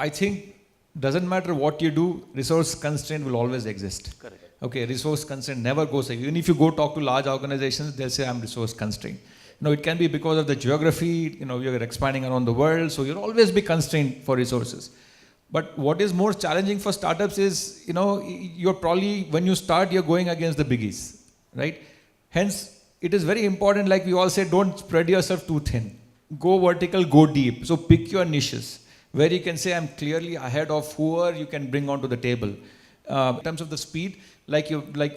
I think doesn't matter what you do, resource constraint will always exist. Correct. Okay, resource constraint never goes away. Even if you go talk to large organizations, they'll say I'm resource constrained. It can be because of the geography, you're expanding around the world, so you'll always be constrained for resources. But what is more challenging for startups is, you're probably, when you start, you're going against the biggies, right? Hence, it is very important, like we all say, don't spread yourself too thin. Go vertical, go deep. So pick your niches, where you can say, I'm clearly ahead of whoever you can bring onto the table. In terms of the speed, like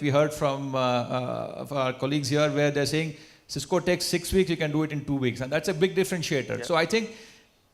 we heard from our colleagues here, where they're saying, Cisco takes 6 weeks, you can do it in 2 weeks. And that's a big differentiator. Yeah. So I think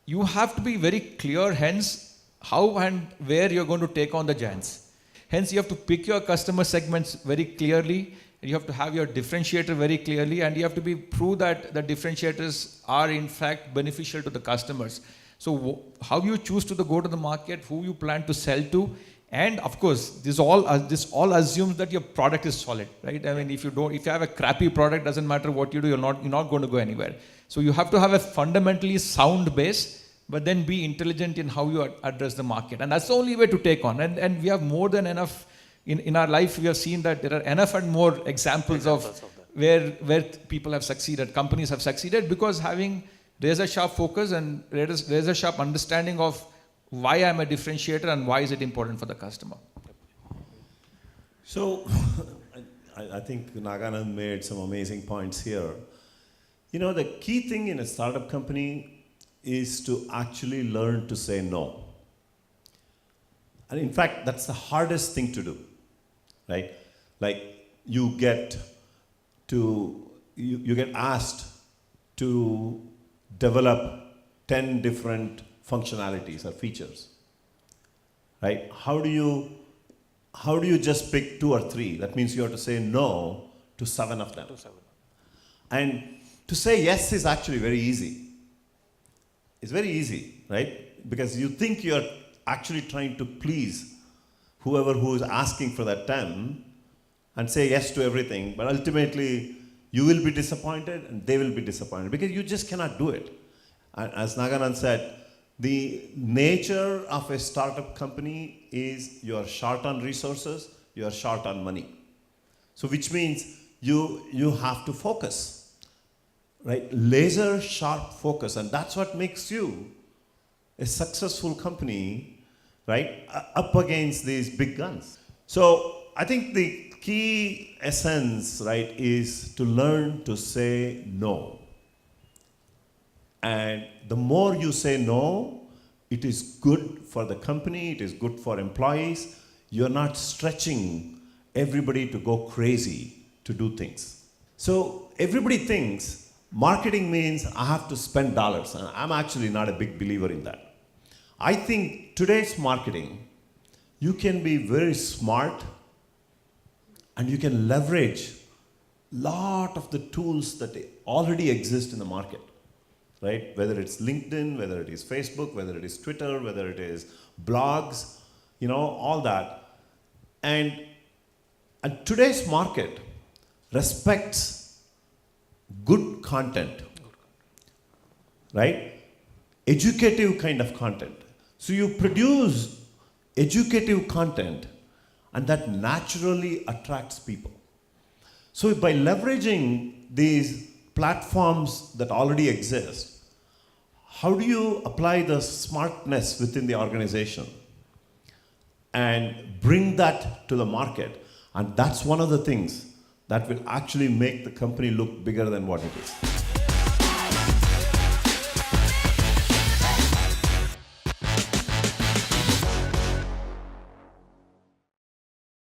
you have to be very clear, hence, how and where you're going to take on the giants. Hence, you have to pick your customer segments very clearly, and you have to have your differentiator very clearly, and you have to prove that the differentiators are in fact beneficial to the customers. So how you choose to go to the market, who you plan to sell to, and of course, this all assumes that your product is solid, right? I mean, if you have a crappy product, doesn't matter what you do, you're not going to go anywhere. So you have to have a fundamentally sound base, but then be intelligent in how you address the market. And that's the only way to take on. And we have more than enough, in our life, we have seen that there are enough and more examples of where people have succeeded, companies have succeeded, because having razor-sharp focus and razor-sharp understanding of why I'm a differentiator and why is it important for the customer. So, I think Naganand made some amazing points here. The key thing in a startup company is to actually learn to say no. And in fact, that's the hardest thing to do, right? Like you get asked to develop 10 different functionalities or features, right? How do you just pick 2 or 3? That means you have to say no to 7 of them. And to say yes is actually very easy. It's very easy, right? Because you think you're actually trying to please whoever who is asking for that 10 and say yes to everything, but ultimately you will be disappointed and they will be disappointed because you just cannot do it. And as Naganand said, the nature of a startup company is you are short on resources, you are short on money. So which means you have to focus, right? Laser sharp focus, and that's what makes you a successful company, right? Up against these big guns. So I think the key essence, right, is to learn to say no. And the more you say no, it is good for the company, it is good for employees. You're not stretching everybody to go crazy to do things. So everybody thinks marketing means I have to spend dollars, and I'm actually not a big believer in that. I think today's marketing, you can be very smart and you can leverage a lot of the tools that already exist in the market. Right? Whether it's LinkedIn, whether it is Facebook, whether it is Twitter, whether it is blogs, all that. And today's market respects good content, right? Educative kind of content. So you produce educative content and that naturally attracts people. So by leveraging these platforms that already exist, how do you apply the smartness within the organization and bring that to the market? And that's one of the things that will actually make the company look bigger than what it is.